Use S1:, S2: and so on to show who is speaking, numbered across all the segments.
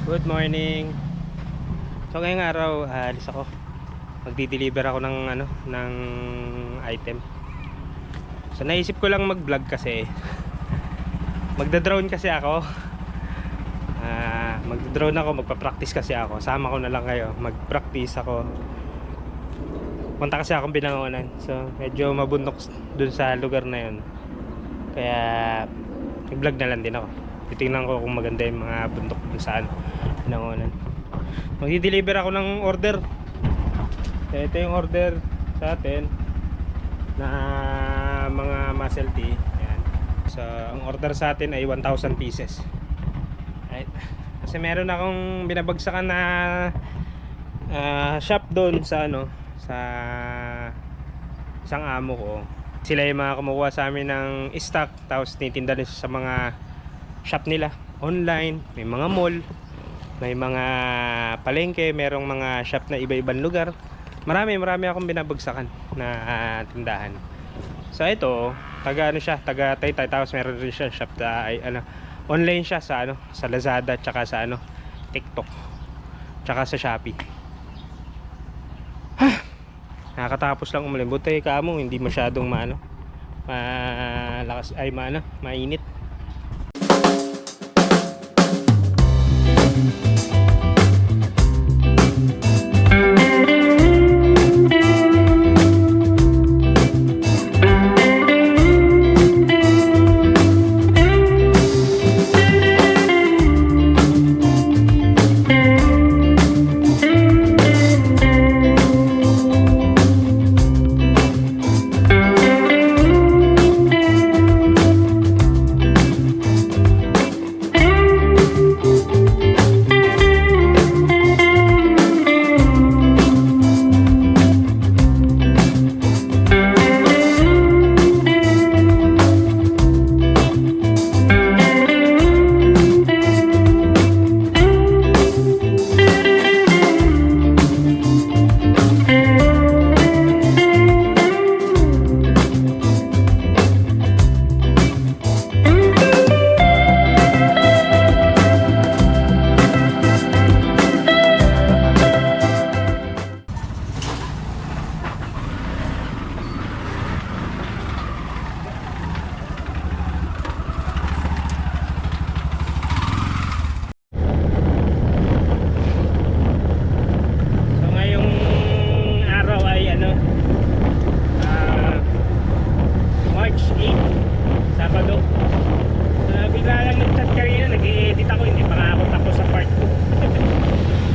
S1: Good morning. So ngayong araw, alis ako. Magdi-deliver ako ng ng item. So naisip ko lang mag-vlog kasi magda-drone kasi ako. Magda-drone ako, magpa-practice kasi ako. Sama ko na lang kayo, mag-practice ako. Punta kasi akong Binangonan. So medyo mabundok dun sa lugar na 'yon. Kaya nag-vlog na lang din ako. Titingnan ko kung maganda yung mga bundok dun sa Binangonan. Magdi-deliver ako ng order. Ito yung order sa atin na mga muscle tee. Ayan. So ang order sa atin ay 1,000 pieces. Right. Kasi meron akong binabagsakan na shop doon sa sa isang amo ko. Sila yung mga kumukuha sa amin ng stock, tapos tinitinda nila sa mga shop nila online. May mga mall, may mga palengke, merong mga shop na iba-ibang lugar. Marami akong binabagsakan na tindahan. So ito, taga taga Taytay, tapos meron rin siya shop na ay online siya sa sa Lazada, tsaka sa TikTok, tsaka sa Shopee. Nakakatapos lang umulan. Buti kamo hindi masyadong malakas ay mainit. March 8, Sabado. Bigla lang nag-chat kanina, nag-i-edit ako, hindi pa nga ako tapos sa part 2.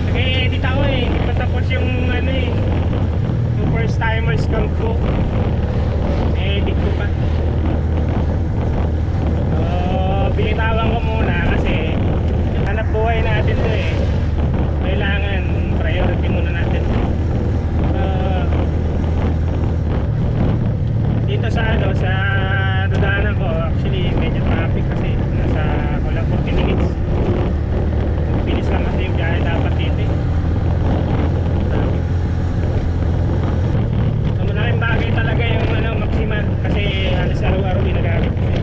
S1: Nag-i-edit ako hindi pa tapos yung yung first timers count ko. Edit ko pa. So, binitawan ko muna kasi hanap buhay natin to kailangan priority muna natin. Dito sa sa daanan ko, actually medyo traffic kasi nasa kulang 40 minutes. Bilis lang kasi yung biyahe dapat dito. So malaking bagay talaga yung Maxima kasi halos araw-araw ginagamit kasi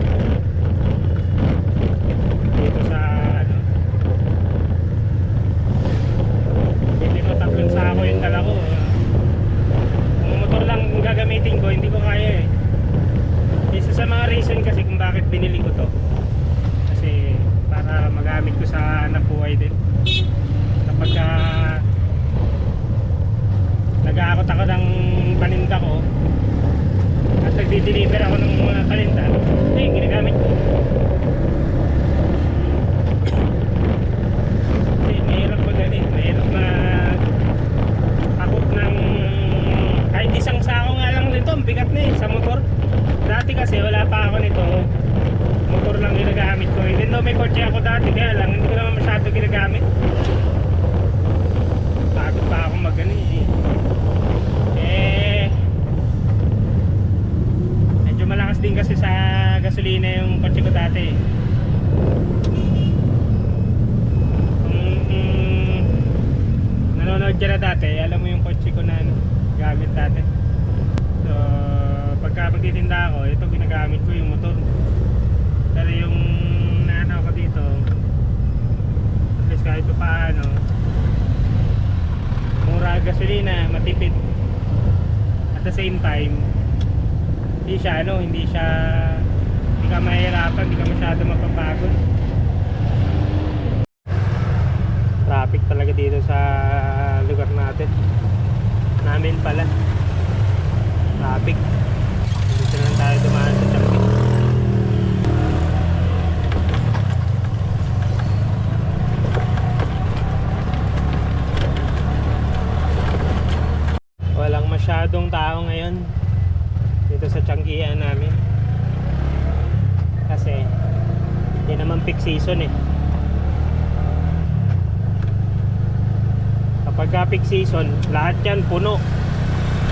S1: dito sa hindi ko tatlong sako yung dala ko. Kung motor lang gagamitin ko, hindi ko kaya Isa sa mga reason kasi kung bakit binili ko to, kasi para magamit ko sa anak buhay din kapag nag-aakot ako ng paninda ko at nagdi-deliver ako ng mga paninda, ginagamit ko. Mahirap mahirap akot ng kahit isang sako nga lang nito, ang bigat na sa motor. Dati kasi wala pa ako nito, motor lang ginagamit ko. Even though may kotse ako dati, kaya lang hindi ko naman masyado ginagamit. Pagod pa ako medyo malakas din kasi sa gasolina yung kotse ko dati. Nanonood ka na dati, alam mo yung kotse ko na gamit dati. So pagka magtitinda ako, ito ginagamit ko yung motor. Pero yung naano ko dito, at least kahit kahit pa paano mura gasolina, matipid. At the same time, hindi ka mahirapan, hindi ka masyado mapapagod. Traffic talaga dito sa lugar namin pala. Traffic. Dito lang tayo dumaan sa Changi. Walang masyadong tao ngayon dito sa Changian namin kasi hindi naman peak season eh. Kapag peak season, lahat yan puno,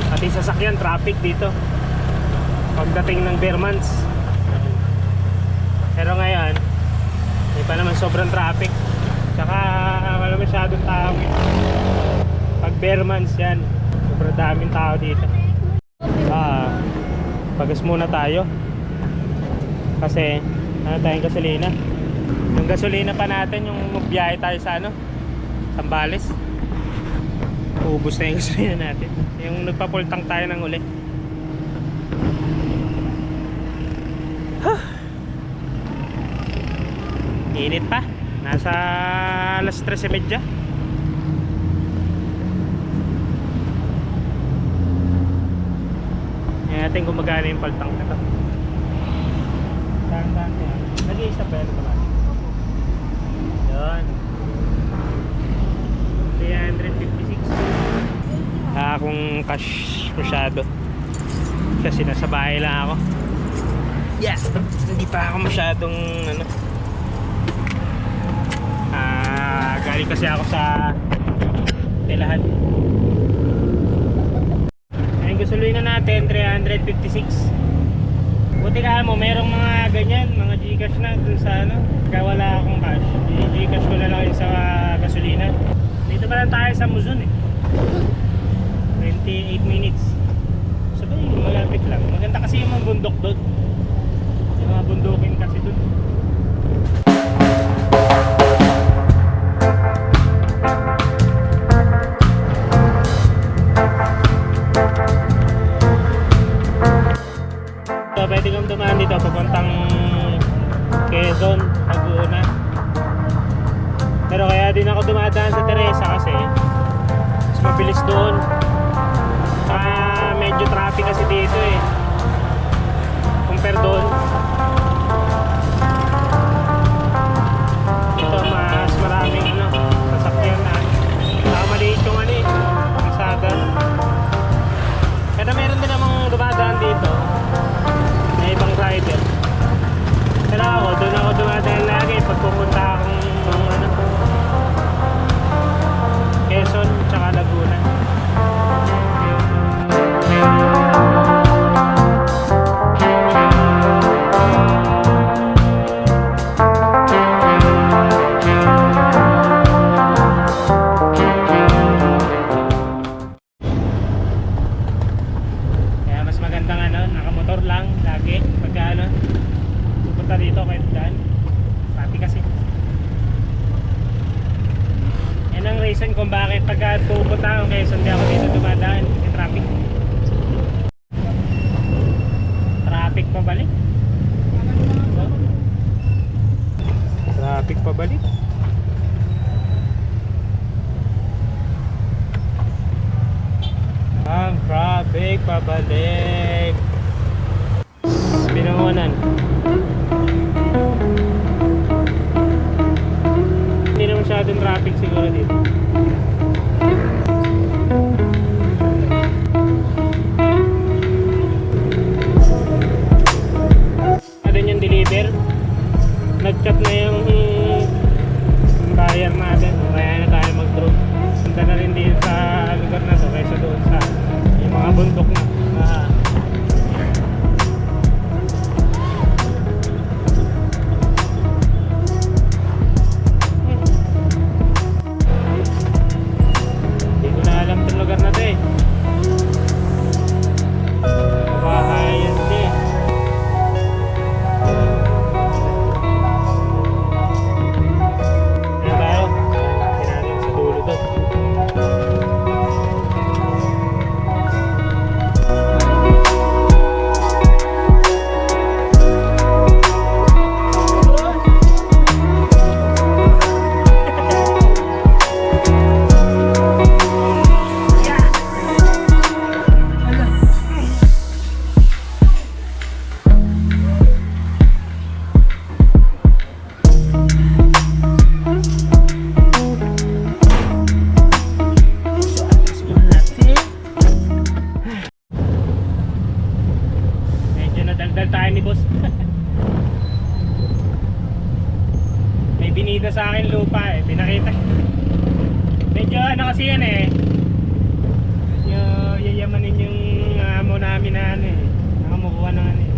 S1: pati sasakyan, traffic dito pagdating ng bare months. Pero ngayon hindi pa naman sobrang traffic, tsaka wala masyadong tao pag bare months yan. Sobrang daming tao dito. Pagas muna tayo kasi tayong gasolina. Yung gasolina pa natin, yung magbiyahe tayo sa Sambales, ubos na yung gasolina natin. Yung nagpapultang tayo ng uli. Init pa. Nasa alas 13:30. Natin kung magkano yung paltang na ito. Dahan-dahan ko yan. Nag-i-isa ba yan naman? Yun. 356. Kung cash masyado kasi nasa bahay lang ako. Yeah, hindi pa ako masyadong galing kasi ako sa Telahan. Gasolina natin 356. Buti ka mo merong mga ganyan, mga Gcash na dun sa kaya wala akong cash, Gcash ko na lang yun sa gasolina. Dito pa lang tayo sa Muzon 28 minutes. Sabay, malapit lang. Maganda kasi yung mga bundok doon. Yung mga bundukin kasi doon. Pwede kang dumaan dito papuntang Quezon, Laguna. Pero kaya din ako dumadaan sa Teresa kasi mas mabilis doon. Medyo traffic kasi dito eh compare doon. Ito mas maraming sasakyan na maliit yung kalsada. Pero meron din namang dumadaan dito na ibang rider. Pero ako, doon ako dumadaan lagi pag pupunta akong Quezon tsaka Laguna. Kaya mas magandang nakamotor lang lagi pagka pupunta dito kahit daan. Pati kasi yan ang reason kung bakit pagka pupunta akong Quezon di ako dito dumadaan. Yung traffic. Traffic pabalik. Traffic pabalik. Ang traffic pabalik. Binangonan. Hindi na masyadong traffic siguro dito. Ano yung deliver? Nag-chat na yung buyer natin. Kaya na tayo mag-drone. Punta na rin dito sa lugar na to kaysa doon sa yung mga bundok na lupa eh. Pinakita. Medyo ano kasi yan eh. Medyo yayamanin yung amo namin na ano eh. Nakamukuha ng ano eh.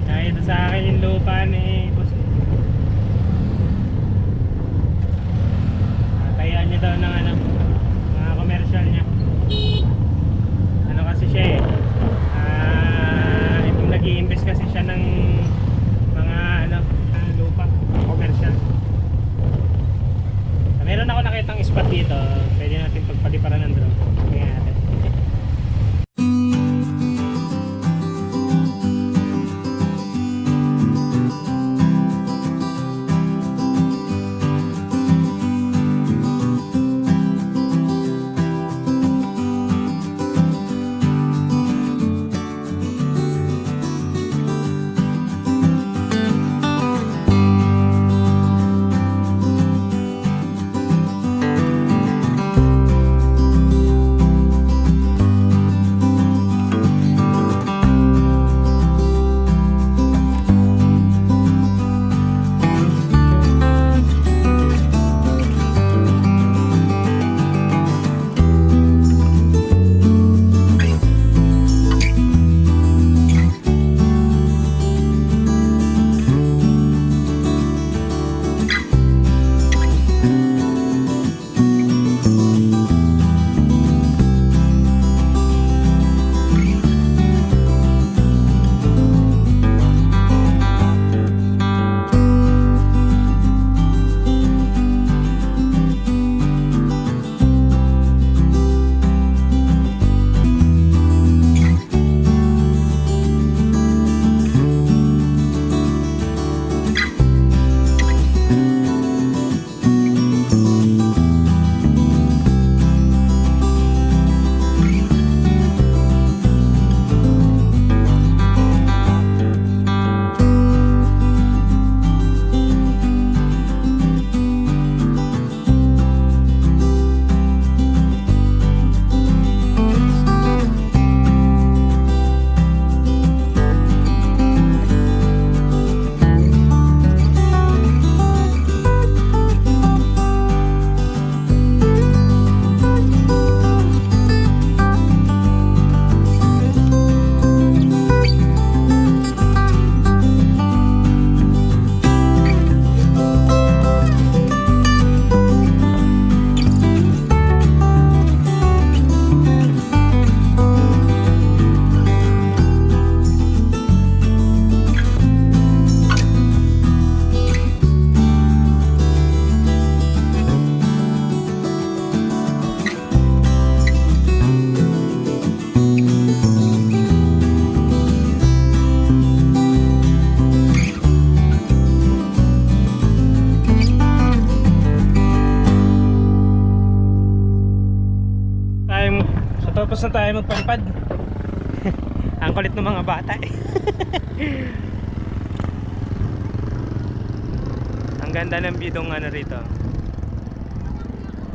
S1: Kaya ito sa akin yung lupa ni boss eh. Kayaan niya daw ng ano, mga commercial niya. Ano kasi siya eh. Itong nag-i-invest kasi siya ng mga ano, lupa, commercial. Meron ako nakitang spot dito. Pwede natin pagpaliparan ng drone. Tingnan natin. Tapos na tayo magpalipad. Ang kulit ng mga bata eh. Ang ganda ng view dong ano rito.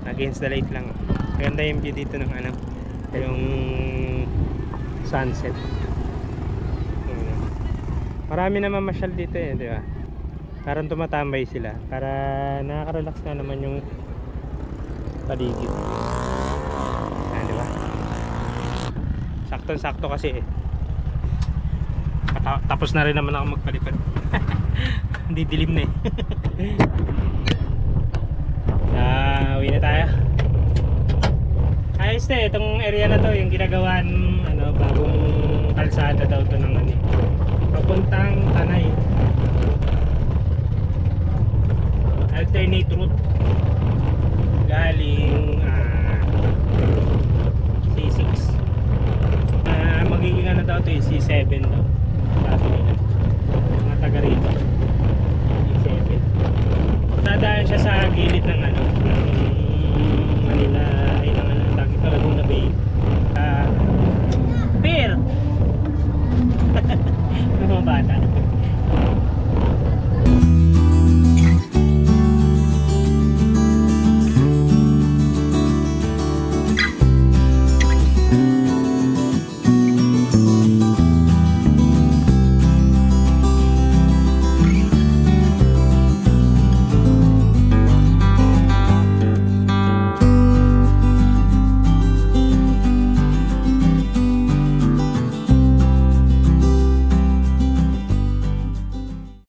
S1: Against the light lang. Ganda yung view dito ng ano, yung sunset. Marami naman masyal dito eh, di ba? Parang tumatambay sila para nakaka-relax na naman yung paligid. Di ba? Sakto-sakto kasi eh. Tapos na rin naman ako magpalipad. Hindi dilim na eh. Uwi na tayo. Ayos na eh, itong area na to yung ginagawan ano, bagong kalsada daw to ng ano, papuntang Tanay. Alternate route galing C6. Magiging ano daw to yung C7 daw. Sabi nila mga taga rito, C7. Dadaan siya sa gilid ng ano, ng Manila ay ng